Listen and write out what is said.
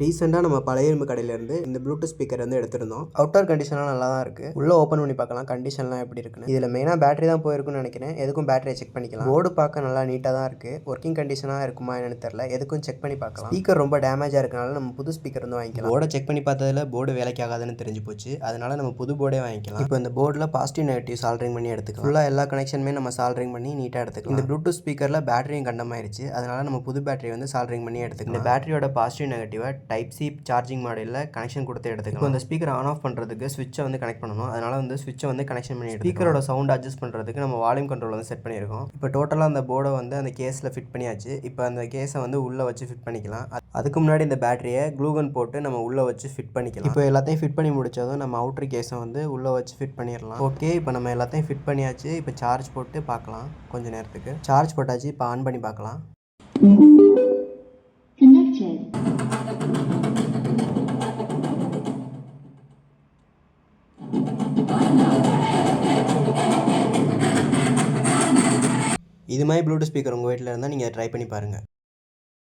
ரீசெண்டாக நம்ம பழைய இரும்பு கடையிலேருந்து இந்த ப்ளூடூத் ஸ்பீக்கர் வந்து எடுத்திருந்தோம். அவுட்டர் கண்டிஷன்லாம் நல்லா தான் இருக்குது. உள்ளே ஓப்பன் பண்ணி பார்க்கலாம் கண்டிஷன்லாம் எப்படி இருக்குன்னு. இதில் மெயினாக பேட்டரி தான் போயிருக்குன்னு நினைக்கிறேன். எதுக்கும் பேட்டரியை செக் பண்ணிக்கலாம். போர்டு பார்க்க நல்லா நீட்டாக தான் இருக்குது. ஒர்க்கிங் கண்டிஷனாக இருக்குமா என்னன்னு தெரியல. எதுக்கும் செக் பண்ணி பார்க்கலாம். ஸ்பீக்கர் ரொம்ப டேமேஜாக இருக்கனால நம்ம புது ஸ்பீக்கர் வந்து வாங்கிக்கலாம். போர்டை செக் பண்ணி பார்த்ததில் போர்டு வேலைக்கு ஆகாதுன்னு தெரிஞ்சு போச்சு. அதனால நம்ம புது போர்டே வாங்கிக்கலாம். இப்போ இந்த போர்டில் பாசிட்டிவ் நெகட்டிவ் சால்டரிங் பண்ணி எடுத்துக்கலாம். ஃபுல்லாக எல்லா கனெக்ஷனுமே நம்ம சால்டரிங் பண்ணி நீட்டாக எடுத்துக்கலாம். இந்த ப்ளூடூத் ஸ்பீக்கரில் பேட்டரியும் கண்டமாயிருச்சு. அதனால நம்ம புது பேட்டரி வந்து சால்டரிங் பண்ணி எடுத்துக்கலாம். இந்த பேட்டரியோட பாசிட்டிவ் நெகட்டிவை டைப் சி சார்ஜிங் மாடலில் கனெக்ஷன் கொடுத்து எடுத்துக்கலாம். இப்போ இந்த ஸ்பீக்கர் ஆன் ஆஃப் பண்ணுறதுக்கு ஸ்விட்சை வந்து கனெக்ட் பண்ணணும். அதனால வந்து ஸ்விட்சை வந்து கனெக்ஷன் பண்ணி ஸ்பீக்கரோட சவுண்ட் அட்ஜஸ்ட் பண்ணுறதுக்கு நம்ம வால்யூம் கண்ட்ரோல் வந்து செட் பண்ணியிருக்கோம். இப்போ டோட்டலாக அந்த போர்டை வந்து அந்த கேஸில் ஃபிட் பண்ணியாச்சு. இப்போ அந்த கேஸை வந்து உள்ளே வச்சு ஃபிட் பண்ணிக்கலாம். அதுக்கு முன்னாடி இந்த பேட்டரியை க்ளூகன் போட்டு நம்ம உள்ளே வச்சு ஃபிட் பண்ணிக்கலாம். இப்போ எல்லாத்தையும் ஃபிட் பண்ணி முடிச்சதும் நம்ம அவுட்டர் கேஸை வந்து உள்ளே வச்சு ஃபிட் பண்ணிடலாம். ஓகே, இப்போ நம்ம எல்லாத்தையும் ஃபிட் பண்ணியாச்சு. இப்போ சார்ஜ் போட்டு பார்க்கலாம். கொஞ்சம் நேரத்துக்கு சார்ஜ் போட்டாச்சு. இப்போ ஆன் பண்ணி பார்க்கலாம். இது மாதிரி ப்ளூடூத் ஸ்பீக்கர் உங்கள் வீட்டில் இருந்தால் நீங்கள் ட்ரை பண்ணி பாருங்கள்.